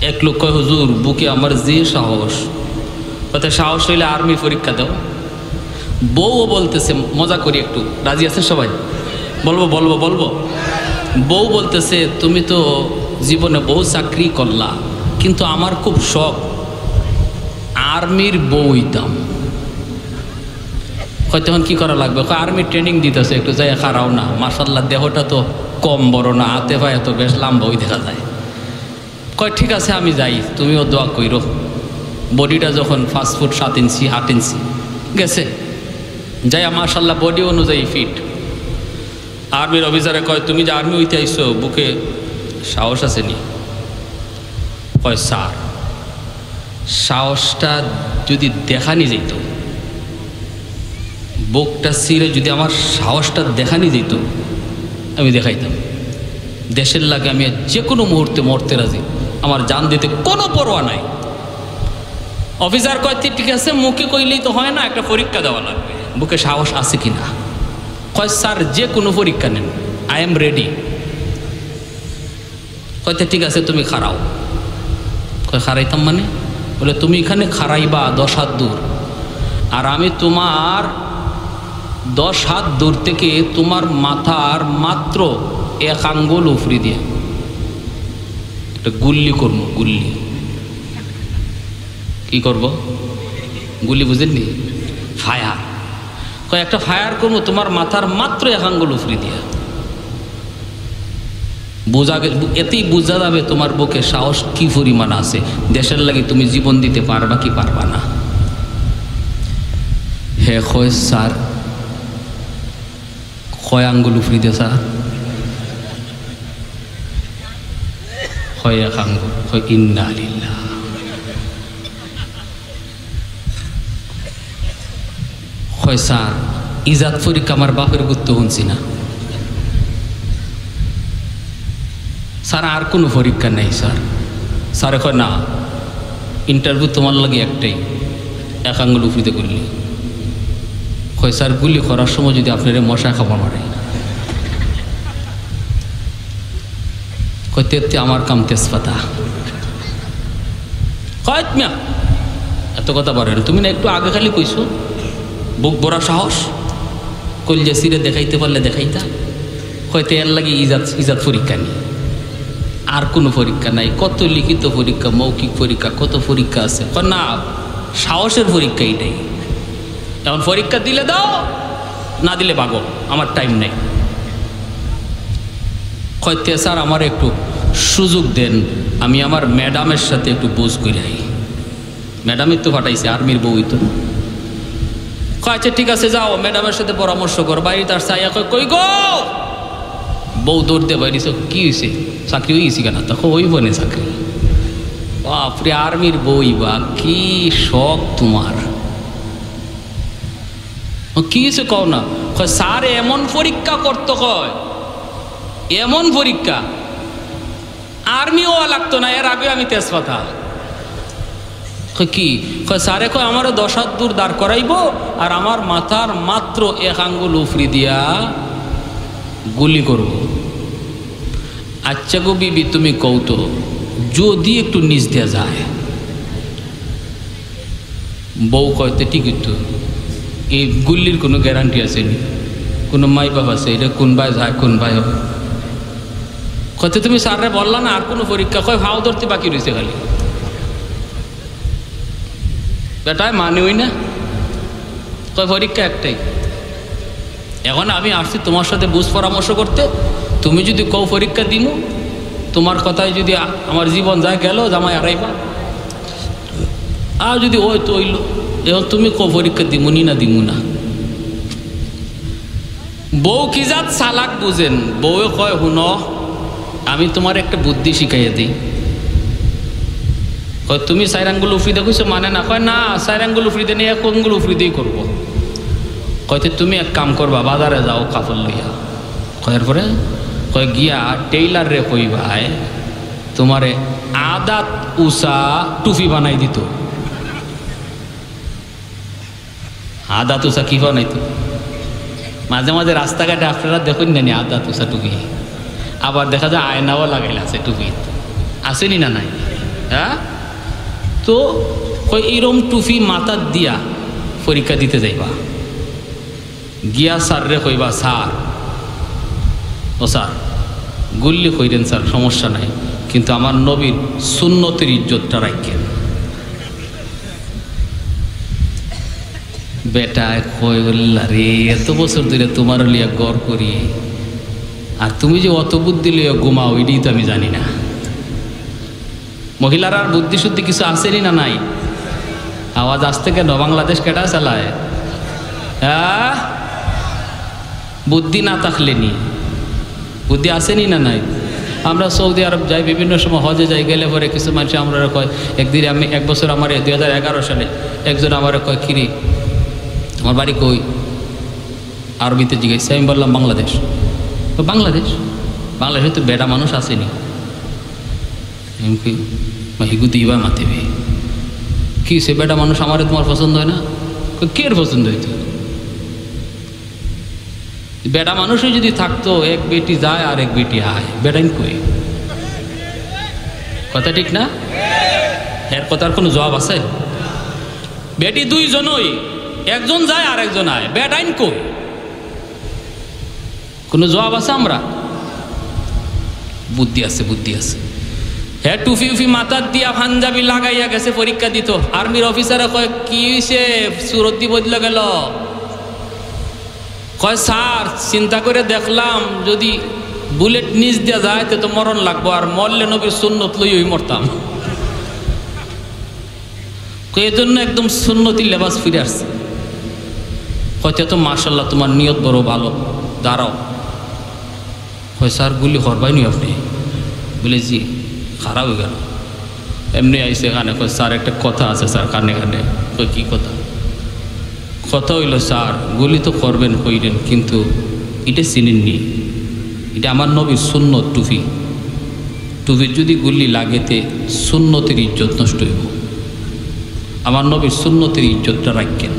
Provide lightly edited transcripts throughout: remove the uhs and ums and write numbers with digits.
এক লোক কয় হুজুর বুকে আমার যে সাহস, কথা সাহস হইলে আর্মি পরীক্ষা দাও। বউও বলতেছে, মজা করি একটু, রাজি আছেন সবাই? বলবো বলবো বলবো। বউ বলতেছে তুমি তো জীবনে বহু চাকরি করলা, কিন্তু আমার খুব শখ আর্মির বউ হইতাম। হয় তখন কি করা লাগবে? আর্মি ট্রেনিং দিতেছে, একটু যাই খারাও না, মাশাল্লাহ দেহটা তো কম বড় না, হাতে পায়ে তো বেশ লাম্বাই দেখা যায়। কয় ঠিক আছে আমি যাই, তুমিও দোয়া কইরো। বডিটা যখন 5 ফুট 7 ইঞ্চি 8 ইঞ্চি গেছে, যাই মাশাল্লাহ বডি অনুযায়ী ফিট। আর্মির অফিসারে কয় তুমি যে আর্মি হইতে আইসো, বুকে সাহস আছে নি? কয় স্যার সাহসটা যদি দেখানি যেত, বুকটা ছিঁড়ে যদি আমার সাহসটা দেখানি যেত, আমি দেখাইতাম। দেশের লাগে আমি যে কোনো মুহূর্তে মরতে রাজি, আমার জান দিতে কোনো পরোয়া নাই। অফিসার কয় ঠিক আছে, মুখে কইলেই তো হয় না, একটা পরীক্ষা দেওয়া লাগবে, বুকে সাহস আছে কিনা। কয় স্যার যে কোনো পরীক্ষা নেন, আই এম রেডি। কয়তে ঠিক আছে তুমি খাড়াও। কয় খাড়াইতাম মানে? বলে তুমি এখানে খাড়াইবা 10 হাত দূর, আর আমি তোমার 10 হাত দূর থেকে তোমার মাথার মাত্র 1 আঙ্গুল উফরি দিয়ে একটা গুল্লি করবো। গুল্লি কি করব? গুলি বুঝেননি? ফায়ার। কয় একটা ফায়ার করবো তোমার মাথার মাত্র 1 আঙ্গুল উফরি দিয়া। এতেই বোঝা যাবে তোমার বুকে সাহস কি পরিমাণ আছে, দেশের লাগে তুমি জীবন দিতে পারবা কি পারবা না। হে কয় স্যার কয় আঙ্গুল উফরি দিয়ে স্যার? হয় 1 আঙ্গুল। হয় ইন্না লিল্লাহ। হয় স্যার ইজাত পরীক্ষা আমার বাপের গুরুত্ব শুনছি না স্যার, আর কোনো পরীক্ষা নেই স্যার। স্যার কয় না, ইন্টারভিউ তোমার লাগে একটাই, 1 আঙ্গুল উফরিতে করলি। কয় স্যার গুলি করার সময় যদি আপনার মশা খাবার মারে? কয় তেতে আমার কাম তেজপাতা। কয় মিয়া এত কথা পারেন তুমি না, একটু আগে খালি কইছো বুক বড়া সাহস, কলজা সিরে দেখাইতে পারলে দেখাইতা। হয়তো এর লাগে ইজাত পরীক্ষা নেই, আর কোনো পরীক্ষা নাই। কত লিখিত পরীক্ষা, মৌখিক পরীক্ষা, কত পরীক্ষা আছে। না সাহসের পরীক্ষা এটাই। এখন পরীক্ষা দিলে দাও, না দিলে ভাগো, আমার টাইম নেই। হয়তো স্যার আমার একটু সুযোগ দেন, আমি আমার ম্যাডামের সাথে একটু বোঝ করে আই। ম্যাডামের তো ফাটাইছে, আর্মির বউই তো। আচ্ছা ঠিক আছে যাও, ম্যাডামের সাথে পরামর্শ কর। বাড়ি তার চাইয়া কই গো, বউ দৌড়তে বাইরিস, কি হয়েছে? চাকরি হয়ে গেছি কেন? তখন হইব না চাকরি। বাপরে আর্মির বউই বা, কি শখ তোমার। কি হয়েছে কও না? স্যার এমন পরীক্ষা করতো, কয় এমন পরীক্ষা আর্মিও লাগতো না, এর আগে আমি তেজপাতা। কি স্যারে কয় আমারও 10 হাত দূর দাঁড় করাইব, আর আমার মাথার মাত্র 1 আঙ্গুল উফরি দিয়া গুলি করব। আচ্ছা গো বিবি তুমি কৌতো, যদি একটু নিচ দেওয়া যায়? বউ কয়তে ঠিকই তো, এই গুল্লির কোনো গ্যারান্টি আছে নি? কোনো মাই বাপ আছে এটা কোন ভাই যায় কোন ভাই হবে? কয়তে তুমি স্যাররে বললা না আর কোনো পরীক্ষা? কয় ভাও ধরতে বাকি রয়েছে খালি। বেটায় মানে ওই না, কয় পরীক্ষা একটাই। এখন আমি আসছি তোমার সাথে বুঝ পরামর্শ করতে, তুমি যদি কও পরীক্ষা দিমু, তোমার কথায় যদি আমার জীবন যায় গেল, জামাই হারাইবা। আর যদি ওই তো হইল, এখন তুমি কও পরীক্ষা দিমু নি না দিমু না। বউ কি জাত চালাক বুঝেন, বউয়ে কয় শুনো আমি তোমার একটা বুদ্ধি শিখাইয়া দিই। কয় তুমি 4 আঙ্গুল উফরিতে কইছো মানে না? কয় না 4 আঙ্গুল উফরিতে নেই, 1 আঙ্গুল উফরিতেই করবো। কয়তে তুমি এক কাম করবা, বাজারে যাও কাপড় লইয়া। কয়ের পরে কয় গিয়া টেইলার রে কইবাই তোমারে আদাত উষা টুপি বানাই দিত। আদাত উষা কি বানাইতো? মাঝে মাঝে রাস্তাঘাটে আপনারা দেখুন না আদাত উষা টুপি, আবার দেখা যায় আয়নাও লাগাইলে আছে টুপি, আসেনি না নাই? হ্যাঁ? তো কই এরম টুপি মাথার দিয়া পরীক্ষা দিতে যাইবা, গিয়া স্যার রে কইবা, স্যার ও স্যার গুল্লি কইরেন স্যার, সমস্যা নাই, কিন্তু আমার নবীর সুন্নতের ইজ্জতটা রাখেন। বেটা কইলা রে, এত বছর ধরে তোমার লিয়া গড় করি, আর তুমি যে অত বুদ্ধি লিয়া ঘুমাও এটাই তো আমি জানি না। মহিলার আর বুদ্ধি শুদ্ধি কিছু আসেনি না নাই? আওয়াজ আসতে কেন? বাংলাদেশ কেটা চালায়? হ্যাঁ, বুদ্ধি না থাকলে নি, বুদ্ধি আসেনি না নাই? আমরা সৌদি আরব যাই, বিভিন্ন সময় হজে যাই, গেলে পরে কিছু মানুষ আমরা কয়, একদিন আমি এক বছর আমার 2011 সালে একজন আমার কয়, কিরে আমার বাড়ি কই? আরবিতে জিজ্ঞাসা, আমি বললাম বাংলাদেশ। বাংলাদেশ? বাংলাদেশে তো বেটা মানুষ আসেনি। হিগুদিবা মাতিবে কি সে বেটা মানুষ আমার তোমার পছন্দ হয় না? কে পছন্দ হইতো? বেটা মানুষই যদি থাকতো, এক বেটি যায় আর এক বেটি আয়, বেটাই কই? কথা ঠিক না? এর কথার কোনো জবাব আছে? বেটি দুইজনই, একজন যায় আর একজন আয়, বেটাইন কই? কোনো জবাব আছে? আমরা বুদ্ধি আছে, বুদ্ধি আছে। হ্যাঁ, টুফি উফি মাথার দিয়া পাঞ্জাবি লাগাইয়া গেছে পরীক্ষা দিত। আর্মির অফিসারে কয়, কি হইছে সুরতি বদলে গেল? কয়, স্যার চিন্তা করে দেখলাম যদি বুলেট নিচ দিয়া যায় তো মরণ লাগবো, আর মরলে নবীর সুন্নত লইই মরতাম। এই জন্য একদম সুন্নতি লেবাস ফিরে আসছে। হয়তো তো মাশাল্লাহ তোমার নিয়ত বড় ভালো, দাঁড়াও। হয় স্যার গুলি হরবাইনি আপনি? বলে জি। খারাপ হয়ে গেল, এমনি আইসে এখানে। কয় স্যার একটা কথা আছে স্যার, কানে কানে। কই কি কথা? কথা হইল স্যার গুলি তো করবেন কইলেন, কিন্তু এটা চিনেননি, এটা আমার নবীর সুন্নত টুপি। টুপির যদি গুলি লাগেতে সুন্নতের ইজ্জত নষ্ট হইব, আমার নবীর সুন্নতের ইজ্জতটা রাখেন।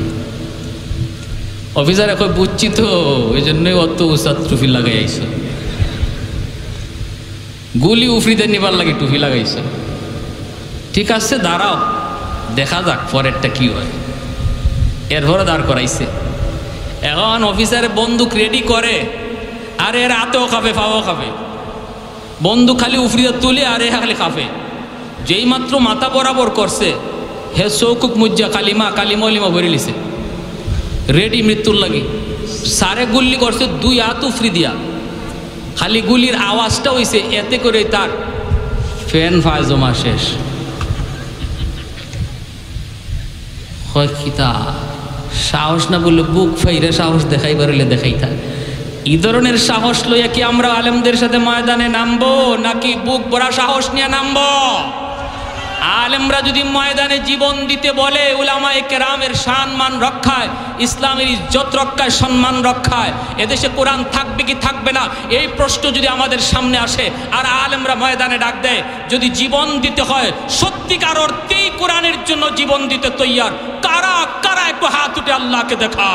অফিসার এখন বুঝছি তো, এই জন্যই অত উসাদ টুপি লাগাই আইস। গুলি উফরিতে নিবার লাগে টুপি লাগাইছ, ঠিক আছে দাঁড়াও দেখা যাক পরেরটা কি হয়। এরপরে দাঁড় করাইছে। এখন অফিসারে বন্দুক রেডি করে, আর এর হাতেও খাবে, পাও খাবে। বন্দুক খালি উফরিতে তুলে আর এ খালি খাবে। যেই মাত্র মাথা বরাবর করছে, হে চৌকুক মুজ্জা কালিমা কালিমলিমা ভরে লিছে, রেডি মৃত্যুর লাগে। সারে গুল্লি করছে 2 হাত উফরি দিয়া, খালি গুলির আওয়াজটা হইছে, এতে করে তার ফ্যান ফায়জমা শেষ। খিতা সাহস না বললে বুক ফাইরে সাহস দেখাই পারলে দেখাইতা। এই ধরনের সাহস লইয়া কি আমরা আলেমদের সাথে ময়দানে নামবো, নাকি বুক ভরা সাহস নিয়ে নামবো? আলেমরা যদি ময়দানে জীবন দিতে বলে, উলামায়ে কেরামের সম্মান রক্ষায়, ইসলামের ইজ্জত রক্ষায়, সম্মান রক্ষায়, এদেশে কোরআন থাকবে কি থাকবে না এই প্রশ্ন যদি আমাদের সামনে আসে, আর আলেমরা ময়দানে ডাক দেয়, যদি জীবন দিতে হয় সত্যিকার অর্থেই কোরআনের জন্য জীবন দিতে তৈয়ার, কারা কারা একটু হাত উঠে আল্লাহকে দেখা।